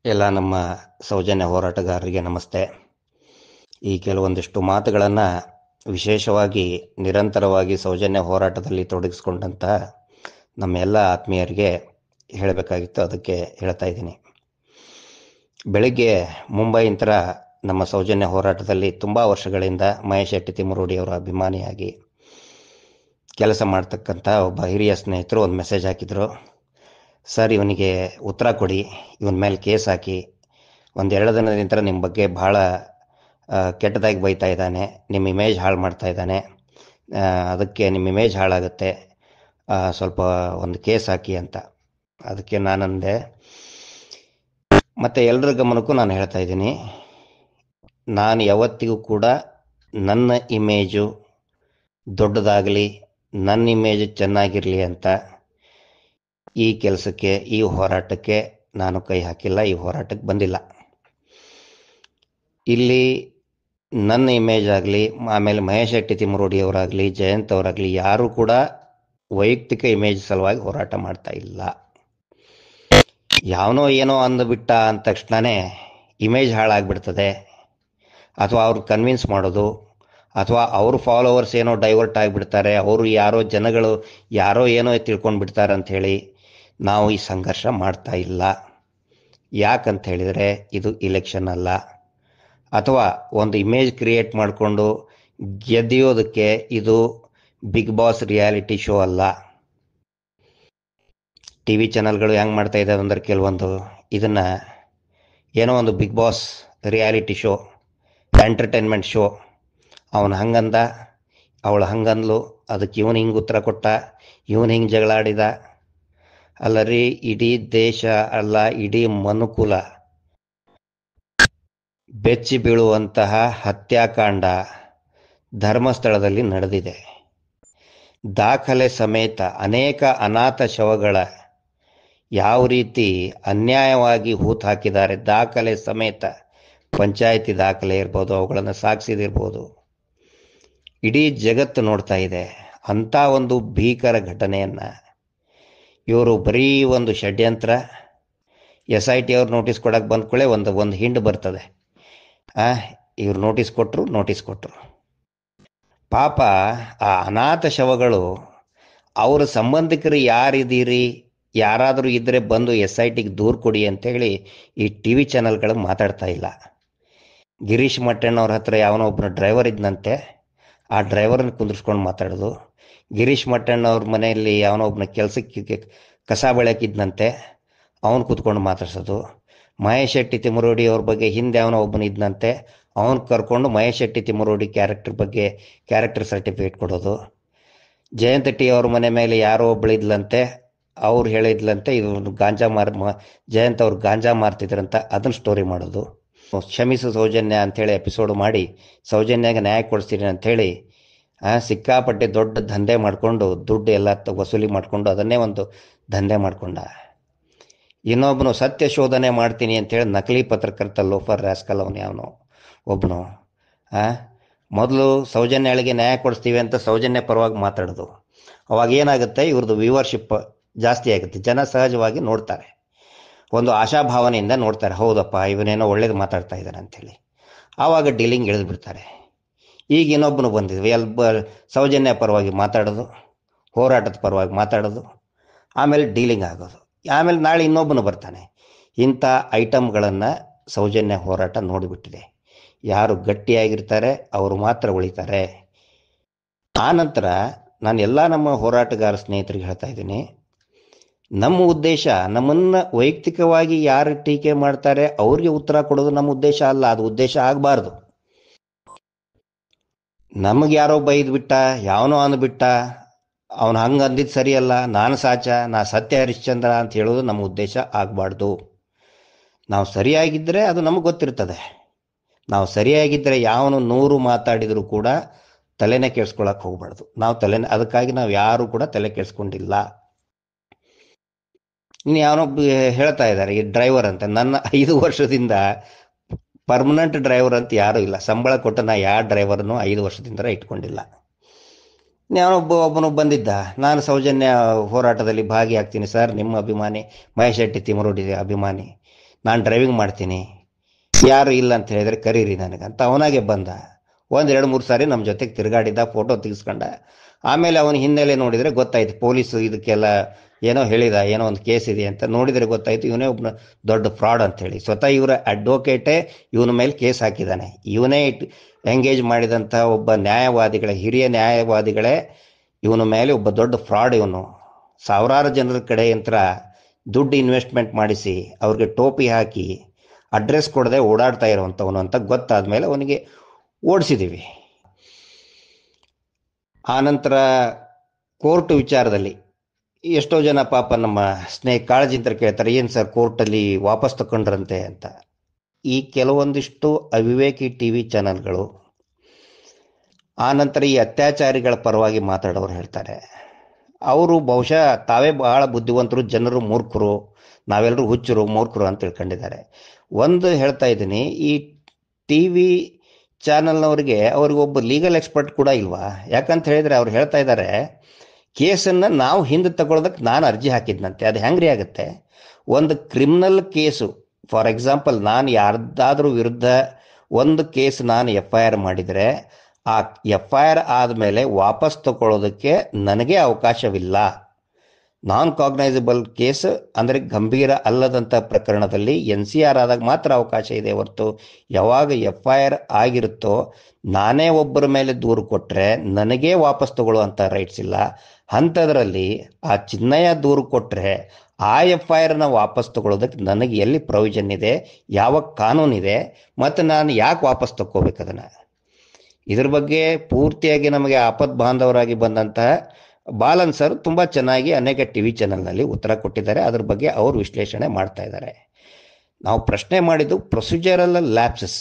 ಎಲ್ಲ ನಮ್ಮ ಸೌಜನ್ಯ ಹೋರಾಟಗಾರರಿಗೆ ನಮಸ್ತೆ. ಈ ಕೆಲವೊಂದಿಷ್ಟು ಮಾತುಗಳನ್ನು ವಿಶೇಷವಾಗಿ ನಿರಂತರವಾಗಿ ಸೌಜನ್ಯ ಹೋರಾಟದಲ್ಲಿ ತೊಡಗಿಸ್ಕೊಂಡಂಥ ನಮ್ಮ ಎಲ್ಲ ಆತ್ಮೀಯರಿಗೆ ಹೇಳಬೇಕಾಗಿತ್ತು, ಅದಕ್ಕೆ ಹೇಳ್ತಾ ಇದ್ದೀನಿ. ಬೆಳಿಗ್ಗೆ ಮುಂಬೈಂತರ ನಮ್ಮ ಸೌಜನ್ಯ ಹೋರಾಟದಲ್ಲಿ ತುಂಬ ವರ್ಷಗಳಿಂದ ಮಹೇಶ್ ಶೆಟ್ಟಿ ತಿಮ್ಮರೋಡಿಯವರ ಅಭಿಮಾನಿಯಾಗಿ ಕೆಲಸ ಮಾಡ್ತಕ್ಕಂಥ ಒಬ್ಬ ಹಿರಿಯ ಸ್ನೇಹಿತರು ಒಂದು ಮೆಸೇಜ್ ಹಾಕಿದರು. ಸರ್, ಇವನಿಗೆ ಉತ್ತರ ಕೊಡಿ, ಇವನ ಮೇಲೆ ಕೇಸ್ ಹಾಕಿ. ಒಂದೆರಡು ದಿನದ ನಿಮ್ಮ ಬಗ್ಗೆ ಭಾಳ ಕೆಟ್ಟದಾಗಿ ಬೈತಾ ಇದ್ದಾನೆ, ನಿಮ್ಮ ಇಮೇಜ್ ಹಾಳು ಮಾಡ್ತಾ ಇದ್ದಾನೆ, ಅದಕ್ಕೆ ನಿಮ್ಮ ಇಮೇಜ್ ಹಾಳಾಗುತ್ತೆ, ಸ್ವಲ್ಪ ಒಂದು ಕೇಸ್ ಹಾಕಿ ಅಂತ. ಅದಕ್ಕೆ ನಾನಂದೆ, ಮತ್ತು ಎಲ್ಲರ ಗಮನಕ್ಕೂ ನಾನು ಹೇಳ್ತಾ ಇದ್ದೀನಿ, ನಾನು ಯಾವತ್ತಿಗೂ ಕೂಡ ನನ್ನ ಇಮೇಜು ದೊಡ್ಡದಾಗಲಿ, ನನ್ನ ಇಮೇಜ್ ಚೆನ್ನಾಗಿರಲಿ ಅಂತ ಈ ಕೆಲಸಕ್ಕೆ, ಈ ಹೋರಾಟಕ್ಕೆ ನಾನು ಕೈ ಹಾಕಿಲ್ಲ, ಈ ಹೋರಾಟಕ್ಕೆ ಬಂದಿಲ್ಲ. ಇಲ್ಲಿ ನನ್ನ ಇಮೇಜ್ ಆಗಲಿ, ಆಮೇಲೆ ಮಹೇಶ್ ಶೆಟ್ಟಿ ತಿಮ್ಮರೋಡಿಯವರಾಗಲಿ, ಜಯಂತ್ ಅವರಾಗಲಿ ಯಾರೂ ಕೂಡ ವೈಯಕ್ತಿಕ ಇಮೇಜ್ ಸಲುವಾಗಿ ಹೋರಾಟ ಮಾಡ್ತಾ ಇಲ್ಲ. ಯಾವನೋ ಏನೋ ಅಂದುಬಿಟ್ಟ ಅಂದ ತಕ್ಷಣವೇ ಇಮೇಜ್ ಹಾಳಾಗ್ಬಿಡ್ತದೆ, ಅಥವಾ ಅವ್ರು ಕನ್ವಿನ್ಸ್ ಮಾಡೋದು, ಅಥವಾ ಅವ್ರ ಫಾಲೋವರ್ಸ್ ಏನೋ ಡೈವರ್ಟ್ ಆಗಿಬಿಡ್ತಾರೆ, ಅವರು ಯಾರೋ ಜನಗಳು ಯಾರೋ ಏನೋ ತಿಳ್ಕೊಂಡು ಬಿಡ್ತಾರೆ ಅಂಥೇಳಿ ನಾವು ಈ ಸಂಘರ್ಷ ಮಾಡ್ತಾ ಇಲ್ಲ. ಯಾಕಂತ ಹೇಳಿದರೆ ಇದು ಇಲೆಕ್ಷನ್ ಅಲ್ಲ, ಅಥವಾ ಒಂದು ಇಮೇಜ್ ಕ್ರಿಯೇಟ್ ಮಾಡಿಕೊಂಡು ಗೆದ್ದಿಯೋದಕ್ಕೆ ಇದು ಬಿಗ್ ಬಾಸ್ ರಿಯಾಲಿಟಿ ಶೋ ಅಲ್ಲ. ಟಿ ವಿ ಚಾನಲ್ಗಳು ಹೆಂಗೆ ಮಾಡ್ತಾ ಇದ್ದಾವೆ ಅಂದ್ರೆ, ಕೆಲವೊಂದು ಇದನ್ನು ಏನೋ ಒಂದು Bigg Boss reality show, entertainment show, ಅವನು ಹಂಗಂದ, ಅವಳು ಹಂಗಂದ್ಲು, ಅದಕ್ಕೆ ಇವನು ಹಿಂಗೆ ಉತ್ತರ ಕೊಟ್ಟ, ಇವನು ಹಿಂಗೆ ಜಗಳಾಡಿದ. ಅಲ್ಲರಿ, ಇಡೀ ದೇಶ ಅಲ್ಲ, ಇಡೀ ಮನುಕುಲ ಬೆಚ್ಚಿ ಬೀಳುವಂತಹ ಹತ್ಯಾಕಾಂಡ ಧರ್ಮಸ್ಥಳದಲ್ಲಿ ನಡೆದಿದೆ. ದಾಖಲೆ ಸಮೇತ ಅನೇಕ ಅನಾಥ ಶವಗಳ ಯಾವ ರೀತಿ ಅನ್ಯಾಯವಾಗಿ ಹೂತು ಹಾಕಿದ್ದಾರೆ, ದಾಖಲೆ ಸಮೇತ, ಪಂಚಾಯಿತಿ ದಾಖಲೆ ಇರ್ಬೋದು, ಅವುಗಳನ್ನು ಸಾಗಿಸಿದಿರ್ಬೋದು, ಇಡೀ ಜಗತ್ತು ನೋಡ್ತಾ ಇದೆ. ಅಂಥ ಒಂದು ಭೀಕರ ಘಟನೆಯನ್ನು ಇವರು ಬರೀ ಒಂದು ಷಡ್ಯಂತ್ರ, SIT ಅವ್ರು ನೋಟಿಸ್ ಕೊಡೋಕೆ ಬಂದ್ಕೊಳ್ಳೆ ಒಂದು ಹಿಂಡು ಬರ್ತದೆ, ಇವ್ರು ನೋಟಿಸ್ ಕೊಟ್ಟರು. ಪಾಪ ಆ ಅನಾಥ ಶವಗಳು, ಅವರ ಸಂಬಂಧಿಕರು ಯಾರಿದ್ದೀರಿ, ಯಾರಾದರೂ ಇದ್ದರೆ ಬಂದು SITಗೆ ದೂರು ಕೊಡಿ ಅಂತೇಳಿ ಈ TV ಚಾನಲ್ಗಳು ಮಾತಾಡ್ತಾ ಇಲ್ಲ. ಗಿರೀಶ್ ಮಟ್ಟಣ್ಣವ್ರ ಹತ್ರ ಯಾವನೋ ಒಬ್ಬನ ಡ್ರೈವರ್ ಇದ್ದಂತೆ, ಆ ಡ್ರೈವರ್ನ ಕುಂದಿರ್ಸ್ಕೊಂಡು ಮಾತಾಡೋದು. ಗಿರೀಶ್ ಮಟ್ಟಣ್ಣವ್ರ ಮನೆಯಲ್ಲಿ ಯಾವನೋ ಒಬ್ಬನ ಕೆಲಸಕ್ಕೆ ಕಸ ಬೆಳಕಿದ್ದಂತೆ, ಅವನು ಕೂತ್ಕೊಂಡು ಮಾತಾಡ್ಸೋದು. ಮಹೇಶ್ ಶೆಟ್ಟಿ ತಿಮ್ಮರೋಡಿ ಅವ್ರ ಬಗ್ಗೆ ಹಿಂದೆ ಯಾವನೋ ಒಬ್ಬನ ಇದ್ದಂತೆ, ಅವನು ಕರ್ಕೊಂಡು ಮಹೇಶ್ ಶೆಟ್ಟಿ ತಿಮ್ಮರೋಡಿ ಕ್ಯಾರೆಕ್ಟರ್ ಬಗ್ಗೆ ಕ್ಯಾರೆಕ್ಟರ್ ಸರ್ಟಿಫಿಕೇಟ್ ಕೊಡೋದು. ಜಯಂತ್ ಟಿ ಅವ್ರ ಮನೆ ಮೇಲೆ ಯಾರೋ ಒಬ್ಬಳಿದ್ಲಂತೆ, ಅವ್ರು ಹೇಳಿದ್ಲಂತೆ ಇವ್ರು ಜಯಂತ್ ಅವ್ರು ಗಾಂಜಾ ಮಾರ್ತಿದ್ರಂತ, ಅದನ್ನ ಸ್ಟೋರಿ ಮಾಡೋದು. ಕ್ಷಮಿಸು ಸೌಜನ್ಯ ಅಂಥೇಳಿ ಎಪಿಸೋಡ್ ಮಾಡಿ ಸೌಜನ್ಯಾಗ ನ್ಯಾಯ ಕೊಡಿಸ್ತೀನಿ ಅಂಥೇಳಿ ಸಿಕ್ಕಾಪಟ್ಟೆ ದೊಡ್ಡ ದಂಧೆ ಮಾಡಿಕೊಂಡು ದುಡ್ಡು ಎಲ್ಲ ವಸೂಲಿ ಮಾಡಿಕೊಂಡು ಅದನ್ನೇ ಒಂದು ದಂಧೆ ಮಾಡಿಕೊಂಡ. ಇನ್ನೊಬ್ಬನು ಸತ್ಯ ಶೋಧನೆ ಮಾಡ್ತೀನಿ ಅಂಥೇಳಿ ನಕಲಿ ಪತ್ರಕರ್ತ ಲೋಫರ್ ರಾಸ್ಕಲ್ ಅವನು ಯಾವನು ಒಬ್ಬನು ಮೊದಲು ಸೌಜನ್ಯಳಿಗೆ ನ್ಯಾಯ ಕೊಡಿಸ್ತೀವಿ ಅಂತ ಸೌಜನ್ಯ ಪರವಾಗಿ ಮಾತಾಡೋದು. ಅವಾಗ ಏನಾಗುತ್ತೆ, ಇವ್ರದ್ದು ವ್ಯೂವರ್ಶಿಪ್ ಜಾಸ್ತಿ ಆಗುತ್ತೆ, ಜನ ಸಹಜವಾಗಿ ನೋಡ್ತಾರೆ, ಒಂದು ಆಶಾಭಾವನೆಯಿಂದ ನೋಡ್ತಾರೆ, ಹೌದಪ್ಪ ಇವನೇನೋ ಒಳ್ಳೇದು ಮಾತಾಡ್ತಾ ಇದ್ದಾನೆ ಅಂಥೇಳಿ. ಆವಾಗ ಡೀಲಿಂಗ್ ಇಳಿದ್ಬಿಡ್ತಾರೆ. ಈಗ ಇನ್ನೊಬ್ಬನು ಬಂದಿದ್ವಿ, ಸೌಜನ್ಯ ಪರವಾಗಿ ಮಾತಾಡೋದು, ಹೋರಾಟದ ಪರವಾಗಿ ಮಾತಾಡೋದು, ಆಮೇಲೆ ಡೀಲಿಂಗ್ ಆಗೋದು, ಆಮೇಲೆ ನಾಳೆ ಇನ್ನೊಬ್ಬನು ಬರ್ತಾನೆ. ಇಂಥ ಐಟಮ್ಗಳನ್ನು ಸೌಜನ್ಯ ಹೋರಾಟ ನೋಡಿಬಿಟ್ಟಿದೆ. ಯಾರು ಗಟ್ಟಿಯಾಗಿರ್ತಾರೆ ಅವರು ಮಾತ್ರ ಉಳಿತಾರೆ. ಆ ನಂತರ ನಾನು ಎಲ್ಲ ನಮ್ಮ ಹೋರಾಟಗಾರ ಸ್ನೇಹಿತರಿಗೆ ಹೇಳ್ತಾ ಇದ್ದೀನಿ, ನಮ್ಮ ಉದ್ದೇಶ, ನಮ್ಮನ್ನು ವೈಯಕ್ತಿಕವಾಗಿ ಯಾರು ಟೀಕೆ ಮಾಡ್ತಾರೆ ಅವ್ರಿಗೆ ಉತ್ತರ ಕೊಡೋದು ನಮ್ಮ ಉದ್ದೇಶ ಅಲ್ಲ, ಅದು ಉದ್ದೇಶ ಆಗಬಾರ್ದು. ನಮಗೆ ಯಾರೋ ಬೈದ್ಬಿಟ್ಟ, ಯಾವನೋ ಅಂದ್ಬಿಟ್ಟ, ಅವನು ಹಂಗೆ ಅಂದಿದ್ದು ಸರಿಯಲ್ಲ, ನಾನು ಸಾಚ, ನಾ ಸತ್ಯ ಹರಿಶ್ಚಂದ್ರ ಅಂತ ಹೇಳೋದು ನಮ್ಮ ಉದ್ದೇಶ ಆಗಬಾರ್ದು. ನಾವು ಸರಿಯಾಗಿದ್ದರೆ ಅದು ನಮಗೆ ಗೊತ್ತಿರ್ತದೆ. ನಾವು ಸರಿಯಾಗಿದ್ದರೆ ಯಾವನು 100 ಮಾತಾಡಿದರೂ ಕೂಡ ತಲೆನೇ ಕೆಡಿಸ್ಕೊಳಕ್ಕೆ ಹೋಗ್ಬಾರ್ದು. ಅದಕ್ಕಾಗಿ ನಾವು ಯಾರು ಕೂಡ ತಲೆ ಕೆಡಿಸ್ಕೊಂಡಿಲ್ಲ. ಇನ್ನು ಯಾವನೊಬ್ಬ ಹೇಳ್ತಾ ಇದ್ದಾರೆ ಈ ಡ್ರೈವರ್ ಅಂತ, ನನ್ನ 5 ವರ್ಷದಿಂದ ಪರ್ಮನೆಂಟ್ ಡ್ರೈವರ್ ಅಂತ ಯಾರೂ ಇಲ್ಲ, ಸಂಬಳ ಕೊಟ್ಟು ನಾ ಯಾವ ಡ್ರೈವರ್ನು 5 ವರ್ಷದಿಂದ ಇಟ್ಕೊಂಡಿಲ್ಲ. ಒಬ್ಬನು ಬಂದಿದ್ದ, ನಾನು ಸೌಜನ್ಯ ಹೋರಾಟದಲ್ಲಿ ಭಾಗಿಯಾಗ್ತೀನಿ ಸರ್, ನಿಮ್ಮ ಅಭಿಮಾನಿ, ಮಹೇಶ್ ಶೆಟ್ಟಿ ತಿಮ್ಮರೋಡಿ ಅಭಿಮಾನಿ, ನಾನು ಡ್ರೈವಿಂಗ್ ಮಾಡ್ತೀನಿ, ಯಾರು ಇಲ್ಲ ಅಂತ ಹೇಳಿದರೆ ಕರೀರಿ ನನಗಂತ ಅವನಾಗೆ ಬಂದ. 1-2-3 ಸಾರಿ ನಮ್ಮ ಜೊತೆಗೆ ತಿರುಗಾಡಿದ್ದ, ಫೋಟೋ ತೆಗೆಸ್ಕೊಂಡ. ಆಮೇಲೆ ಅವನ ಹಿನ್ನೆಲೆ ನೋಡಿದರೆ ಗೊತ್ತಾಯ್ತು, ಪೊಲೀಸು ಇದಕ್ಕೆಲ್ಲ ಏನೋ ಹೇಳಿದ, ಏನೋ ಒಂದು ಕೇಸ್ ಇದೆ ಅಂತ. ನೋಡಿದರೆ ಗೊತ್ತಾಯ್ತು ಇವನೇ ಒಬ್ಬ ದೊಡ್ಡ ಫ್ರಾಡ್ ಅಂತೇಳಿ. ಸ್ವತಃ ಇವರ ಅಡ್ವೊಕೇಟೇ ಇವನ ಮೇಲೆ ಕೇಸ್ ಹಾಕಿದ್ದಾನೆ. ಇವನೇ ಎಂಗೇಜ್ ಮಾಡಿದಂಥ ಒಬ್ಬ ಹಿರಿಯ ನ್ಯಾಯವಾದಿಗಳೇ ಇವನ ಮೇಲೆ ಒಬ್ಬ ದೊಡ್ಡ ಫ್ರಾಡ್. ಇವನು ಸಾವಿರಾರು ಜನರ ಕಡೆ ಯಂತ್ರ ದುಡ್ಡು ಇನ್ವೆಸ್ಟ್ಮೆಂಟ್ ಮಾಡಿಸಿ ಅವ್ರಿಗೆ ಟೋಪಿ ಹಾಕಿ ಅಡ್ರೆಸ್ ಕೊಡದೆ ಓಡಾಡ್ತಾ ಇರುವಂಥವನು ಅಂತ ಗೊತ್ತಾದ ಮೇಲೆ ಅವನಿಗೆ ಓಡಿಸಿದ್ದೀವಿ. ಆನಂತರ ಕೋರ್ಟ್ ವಿಚಾರದಲ್ಲಿ ಎಷ್ಟೋ ಜನ ಪಾಪ ನಮ್ಮ ಕಾಳಜಿಂತ ಕೇಳ್ತಾರೆ, ಏನು ಸರ್ ಕೋರ್ಟಲ್ಲಿ ವಾಪಸ್ ತಗೊಂಡ್ರಂತೆ ಅಂತ. ಈ ಕೆಲವೊಂದಿಷ್ಟು ಅವಿವೇಕಿ ಟಿ ವಿ ಚಾನಲ್ಗಳು, ಆನಂತರ ಈ ಅತ್ಯಾಚಾರಿಗಳ ಪರವಾಗಿ ಮಾತಾಡೋರು ಹೇಳ್ತಾರೆ, ಅವರು ಬಹುಶಃ ತಾವೇ ಬಹಳ ಬುದ್ಧಿವಂತರು, ಜನರು ಮೂರ್ಖರು, ನಾವೆಲ್ಲರೂ ಹುಚ್ಚರು ಮೂರ್ಖರು ಅಂತ ತಿಳ್ಕೊಂಡಿದ್ದಾರೆ. ಒಂದು ಹೇಳ್ತಾ ಇದ್ದೀನಿ, ಈ ಟಿ ವಿ ಚಾನಲ್ನವ್ರಿಗೆ ಅವ್ರಿಗೊಬ್ಬ ಲೀಗಲ್ ಎಕ್ಸ್ಪರ್ಟ್ ಕೂಡ ಇಲ್ವಾ? ಯಾಕಂತ ಹೇಳಿದರೆ ಅವ್ರು ಹೇಳ್ತಾ ಇದ್ದಾರೆ, ಕೇಸನ್ನು ನಾವು ಹಿಂದೆ ತಗೊಳ್ಳೋದಕ್ಕೆ ನಾನು ಅರ್ಜಿ ಹಾಕಿದ್ನಂತೆ. ಅದು ಹೆಂಗ್ರಿ ಆಗುತ್ತೆ? ಒಂದು ಕ್ರಿಮಿನಲ್ ಕೇಸು, ಫಾರ್ ಎಕ್ಸಾಂಪಲ್ ನಾನು ಯಾರ್ದಾದ್ರೂ ವಿರುದ್ಧ ಒಂದು ಕೇಸ್ ನಾನು FIR ಮಾಡಿದರೆ, ಆ FIR ಆದಮೇಲೆ ವಾಪಸ್ ತಗೊಳ್ಳೋದಕ್ಕೆ ನನಗೆ ಅವಕಾಶವಿಲ್ಲ. ನಾನ್ ಕಾಗ್ನೈಸಬಲ್ ಕೇಸ್ ಅಂದರೆ ಗಂಭೀರ ಅಲ್ಲದಂಥ ಪ್ರಕರಣದಲ್ಲಿ NCR ಆದಾಗ ಮಾತ್ರ ಅವಕಾಶ ಇದೆ ಹೊರತು, ಯಾವಾಗ FIR ಆಗಿರುತ್ತೋ ನಾನೇ ಒಬ್ಬರ ಮೇಲೆ ದೂರು ಕೊಟ್ಟರೆ ನನಗೇ ವಾಪಸ್ ತಗೊಳ್ಳುವಂಥ ರೈಟ್ಸ್ ಇಲ್ಲ. ಅಂಥದ್ರಲ್ಲಿ ಆ ಚಿನ್ನಯ್ಯ ದೂರು ಕೊಟ್ಟರೆ ಆ FIRನ ವಾಪಸ್ ತಗೊಳ್ಳೋದಕ್ಕೆ ನನಗೆ ಎಲ್ಲಿ ಪ್ರೊವಿಷನ್ ಇದೆ, ಯಾವ ಕಾನೂನಿದೆ, ಮತ್ತು ನಾನು ಯಾಕೆ ವಾಪಸ್ ತಗೋಬೇಕು ಅದನ್ನು? ಇದ್ರ ಬಗ್ಗೆ ಪೂರ್ತಿಯಾಗಿ ನಮಗೆ ಆಪತ್ ಬಾಂಧವರಾಗಿ ಬಂದಂತಹ ಬಾಲನ್ ಸರ್ ತುಂಬ ಚೆನ್ನಾಗಿ ಅನೇಕ ಟಿ ವಿ ಚಾನಲ್ನಲ್ಲಿ ಉತ್ತರ ಕೊಟ್ಟಿದ್ದಾರೆ. ಅದ್ರ ಬಗ್ಗೆ ಅವರು ವಿಶ್ಲೇಷಣೆ ಮಾಡ್ತಾ ಇದ್ದಾರೆ. ನಾವು ಪ್ರಶ್ನೆ ಮಾಡಿದ್ದು ಪ್ರೊಸೀಜರಲ್ ಲ್ಯಾಪ್ಸಸ್,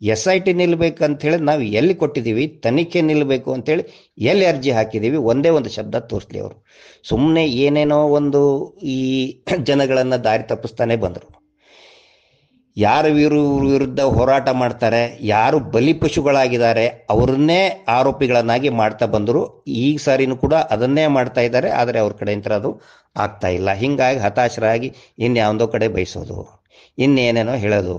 SIT ನಿಲ್ಲಬೇಕಂತೇಳಿ ನಾವು ಎಲ್ಲಿ ಕೊಟ್ಟಿದ್ದೀವಿ, ತನಿಖೆ ನಿಲ್ಲಬೇಕು ಅಂತೇಳಿ ಎಲ್ಲಿ ಅರ್ಜಿ ಹಾಕಿದ್ದೀವಿ, ಒಂದೇ ಒಂದು ಶಬ್ದ ತೋರಿಸ್ಲಿ. ಅವರು ಸುಮ್ಮನೆ ಏನೇನೋ ಒಂದು ಈ ಜನಗಳನ್ನು ದಾರಿ ತಪ್ಪಿಸ್ತಾನೆ ಬಂದರು. ಯಾರು ವಿರುದ್ಧ ಹೋರಾಟ ಮಾಡ್ತಾರೆ, ಯಾರು ಬಲಿಪಶುಗಳಾಗಿದ್ದಾರೆ ಅವ್ರನ್ನೇ ಆರೋಪಿಗಳನ್ನಾಗಿ ಮಾಡ್ತಾ ಬಂದರು. ಈಗ ಸಾರಿನೂ ಕೂಡ ಅದನ್ನೇ ಮಾಡ್ತಾ ಇದ್ದಾರೆ. ಆದರೆ ಅವ್ರ ಕಡೆಯಿಂದ ಅದು ಆಗ್ತಾ ಇಲ್ಲ. ಹೀಗಾಗಿ ಹತಾಶರಾಗಿ ಇನ್ಯಾವುದೋ ಕಡೆ ಬಯಸೋದು, ಇನ್ನೇನೇನೋ ಹೇಳೋದು.